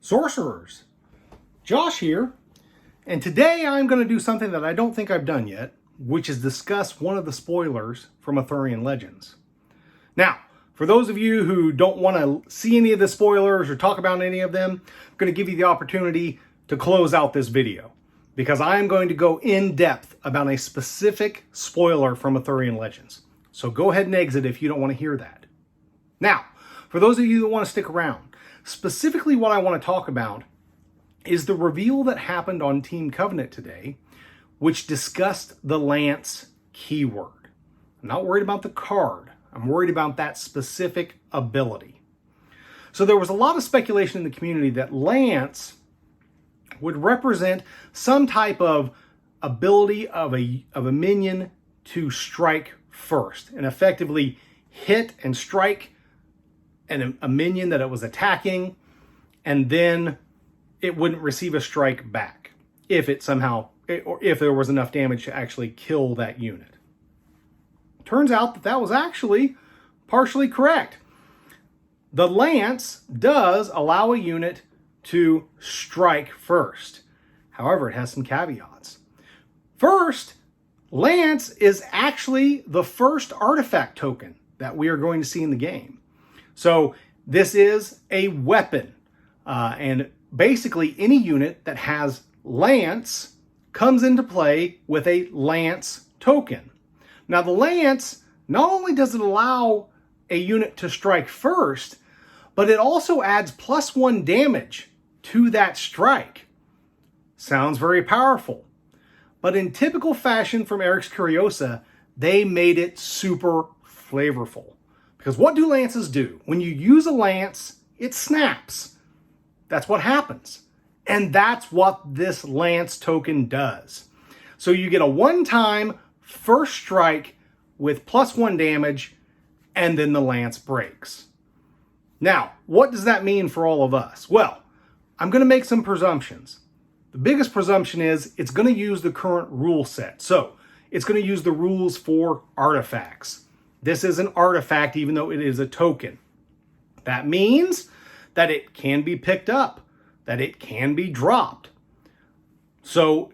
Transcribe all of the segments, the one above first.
Sorcerers, Josh here, and today I'm going to do something that I don't think I've done yet, which is discuss one of the spoilers from Arthurian Legends. Now, for those of you who don't want to see any of the spoilers or talk about any of them, I'm going to give you the opportunity to close out this video, because I'm going to go in depth about a specific spoiler from Arthurian Legends. So go ahead and exit if you don't want to hear that. Now, for those of you that want to stick around, specifically what I want to talk about is the reveal that happened on Team Covenant today, which discussed the Lance keyword. I'm not worried about the card. I'm worried about that specific ability. So there was a lot of speculation in the community that Lance would represent some type of ability of a minion to strike first and effectively hit and strike a minion that it was attacking, and then it wouldn't receive a strike back if there was enough damage to actually kill that unit. Turns out that that was actually partially correct. The Lance does allow a unit to strike first. However, it has some caveats. First, Lance is actually the first artifact token that we are going to see in the game. So this is a weapon, and basically any unit that has Lance comes into play with a Lance token. Now the Lance, not only does it allow a unit to strike first, but it also adds +1 damage to that strike. Sounds very powerful. But in typical fashion from Eric's Curiosa, they made it super flavorful. Because what do lances do? When you use a lance, it snaps. That's what happens. And that's what this lance token does. So you get a one-time first strike with +1 damage, and then the lance breaks. Now, what does that mean for all of us? Well, I'm going to make some presumptions. The biggest presumption is it's going to use the current rule set. So it's going to use the rules for artifacts. This is an artifact, even though it is a token. That means that it can be picked up, that it can be dropped. So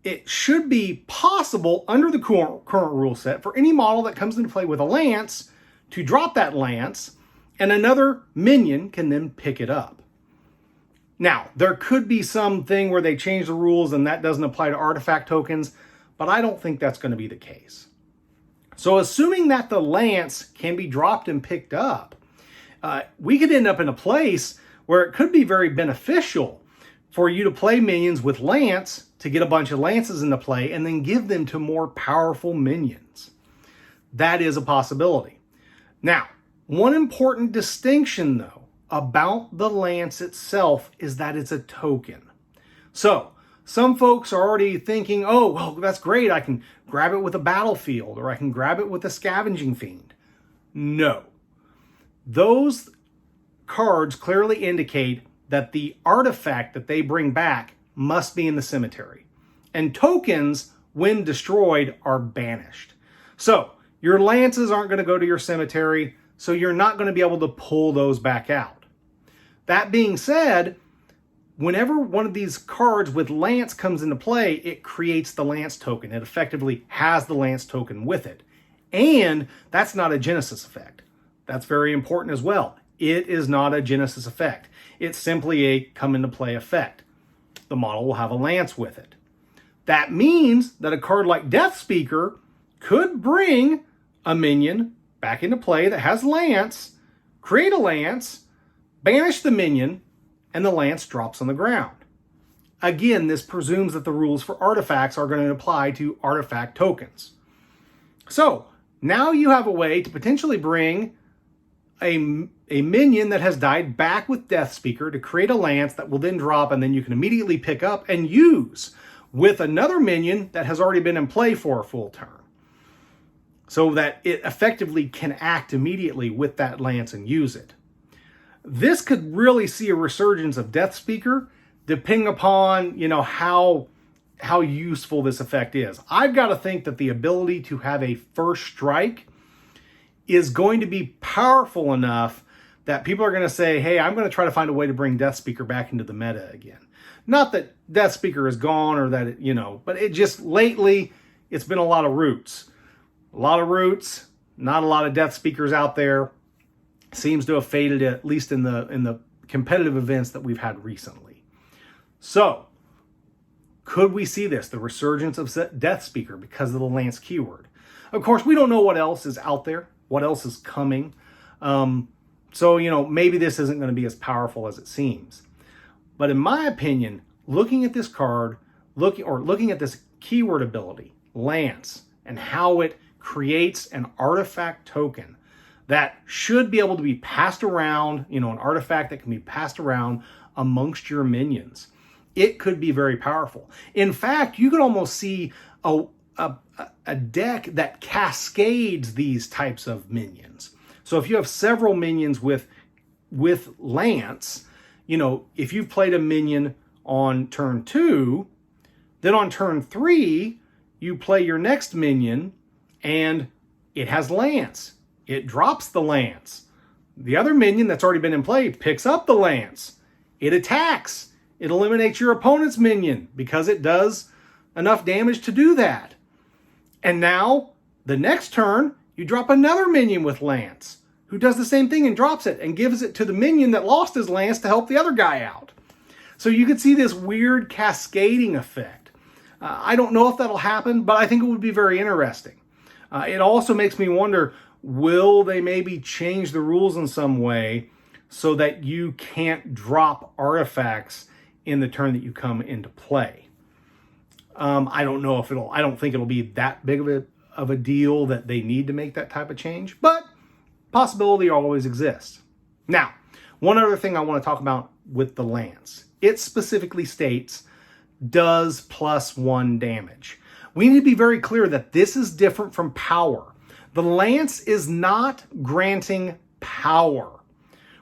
it should be possible under the current rule set for any model that comes into play with a lance to drop that lance, and another minion can then pick it up. Now, there could be something where they change the rules and that doesn't apply to artifact tokens, but I don't think that's going to be the case. So assuming that the lance can be dropped and picked up, we could end up in a place where it could be very beneficial for you to play minions with lance to get a bunch of lances into play and then give them to more powerful minions. That is a possibility. Now, one important distinction though about the lance itself is that it's a token. So some folks are already thinking, oh, well, that's great. I can grab it with a battlefield, or I can grab it with a scavenging fiend. No. Those cards clearly indicate that the artifact that they bring back must be in the cemetery. And tokens, when destroyed, are banished. So your lances aren't going to go to your cemetery, so you're not going to be able to pull those back out. That being said, whenever one of these cards with lance comes into play, it creates the lance token. It effectively has the lance token with it. And that's not a genesis effect. That's very important as well. It is not a genesis effect. It's simply a come into play effect. The model will have a lance with it. That means that a card like Death Speaker could bring a minion back into play that has lance, create a lance, banish the minion, and the lance drops on the ground. Again, this presumes that the rules for artifacts are going to apply to artifact tokens. So now you have a way to potentially bring a minion that has died back with Death Speaker to create a lance that will then drop, and then you can immediately pick up and use with another minion that has already been in play for a full turn, so that it effectively can act immediately with that lance and use it. This could really see a resurgence of Death Speaker, depending upon, how useful this effect is. I've got to think that the ability to have a first strike is going to be powerful enough that people are going to say, hey, I'm going to try to find a way to bring Death Speaker back into the meta again. Not that Death Speaker is gone or that, but it just lately, it's been a lot of roots. A lot of roots, not a lot of Death Speakers out there. Seems to have faded, at least in the competitive events that we've had recently. So, could we see this, the resurgence of Death Speaker because of the Lance keyword? Of course, we don't know what else is out there, what else is coming. So, maybe this isn't going to be as powerful as it seems. But in my opinion, looking at this card, looking at this keyword ability, Lance, and how it creates an artifact token that should be able to be passed around, an artifact that can be passed around amongst your minions. It could be very powerful. In fact, you could almost see a deck that cascades these types of minions. So if you have several minions with Lance, if you've played a minion on turn 2, then on turn 3, you play your next minion and it has Lance. It drops the Lance. The other minion that's already been in play picks up the Lance. It attacks. It eliminates your opponent's minion because it does enough damage to do that. And now, the next turn, you drop another minion with Lance, who does the same thing and drops it and gives it to the minion that lost his Lance to help the other guy out. So you could see this weird cascading effect. I don't know if that'll happen, but I think it would be very interesting. It also makes me wonder, will they maybe change the rules in some way so that you can't drop artifacts in the turn that you come into play? I don't know if I don't think it'll be that big of a deal that they need to make that type of change, but possibility always exists. Now, one other thing I want to talk about with the Lance. It specifically states, does +1 damage. We need to be very clear that this is different from power. The Lance is not granting power,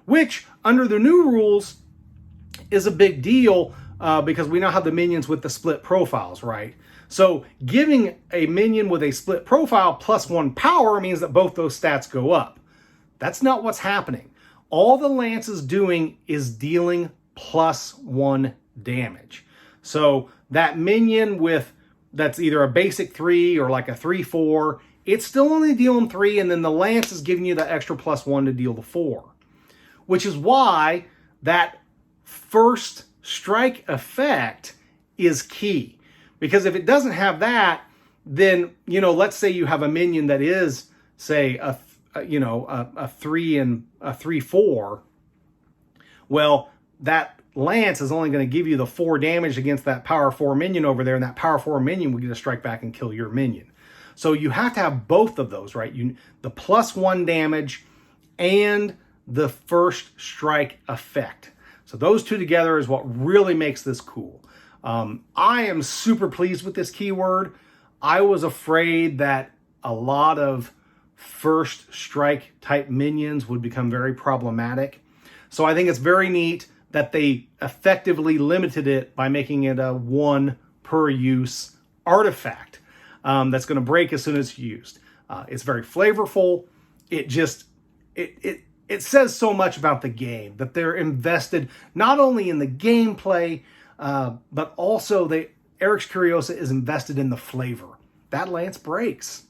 which under the new rules is a big deal because we now have the minions with the split profiles, right? So giving a minion with a split profile +1 power means that both those stats go up. That's not what's happening. All the Lance is doing is dealing +1 damage. So that minion that's either a basic 3 or like a 3/4, it's still only dealing 3, and then the Lance is giving you that extra +1 to deal the 4. Which is why that first strike effect is key. Because if it doesn't have that, then, let's say you have a minion that is, say, a 3 and a 3/4. Well, that Lance is only going to give you the 4 damage against that power 4 minion over there, and that power 4 minion will get a strike back and kill your minion. So you have to have both of those, right? The +1 damage and the first strike effect. So those two together is what really makes this cool. I am super pleased with this keyword. I was afraid that a lot of first strike type minions would become very problematic. So I think it's very neat that they effectively limited it by making it a 1 per use artifact that's going to break as soon as it's used. It's very flavorful. It says so much about the game, that they're invested not only in the gameplay, but also Eric's Curiosa is invested in the flavor. That Lance breaks.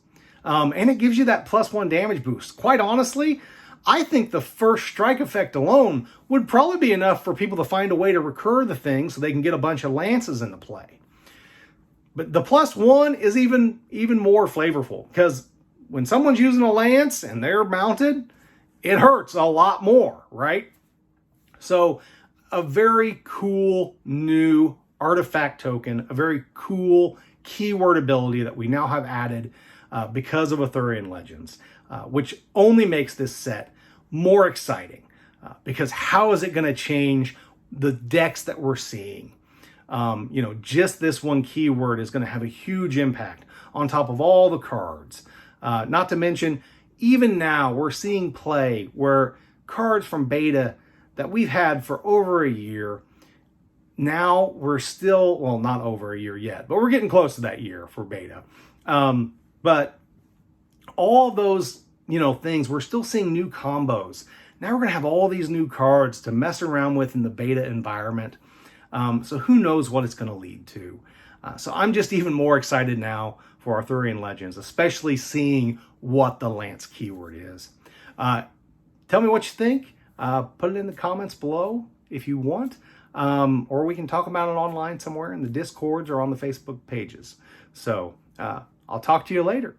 And it gives you that +1 damage boost. Quite honestly, I think the first strike effect alone would probably be enough for people to find a way to recur the thing so they can get a bunch of Lances into play. But the +1 is even more flavorful, because when someone's using a Lance and they're mounted, it hurts a lot more, right? So a very cool new artifact token, a very cool keyword ability that we now have added because of Arthurian Legends, which only makes this set more exciting. Because how is it going to change the decks that we're seeing? Just this one keyword is going to have a huge impact on top of all the cards. Not to mention, even now we're seeing play where cards from beta that we've had for over a year, now we're still, well, not over a year yet, but we're getting close to that year for beta. But all those, things, we're still seeing new combos, Now we're going to have all these new cards to mess around with in the beta environment. So who knows what it's going to lead to. So I'm just even more excited now for Arthurian Legends, especially seeing what the Lance keyword is. Tell me what you think. Put it in the comments below if you want. Or we can talk about it online somewhere in the Discords or on the Facebook pages. So I'll talk to you later.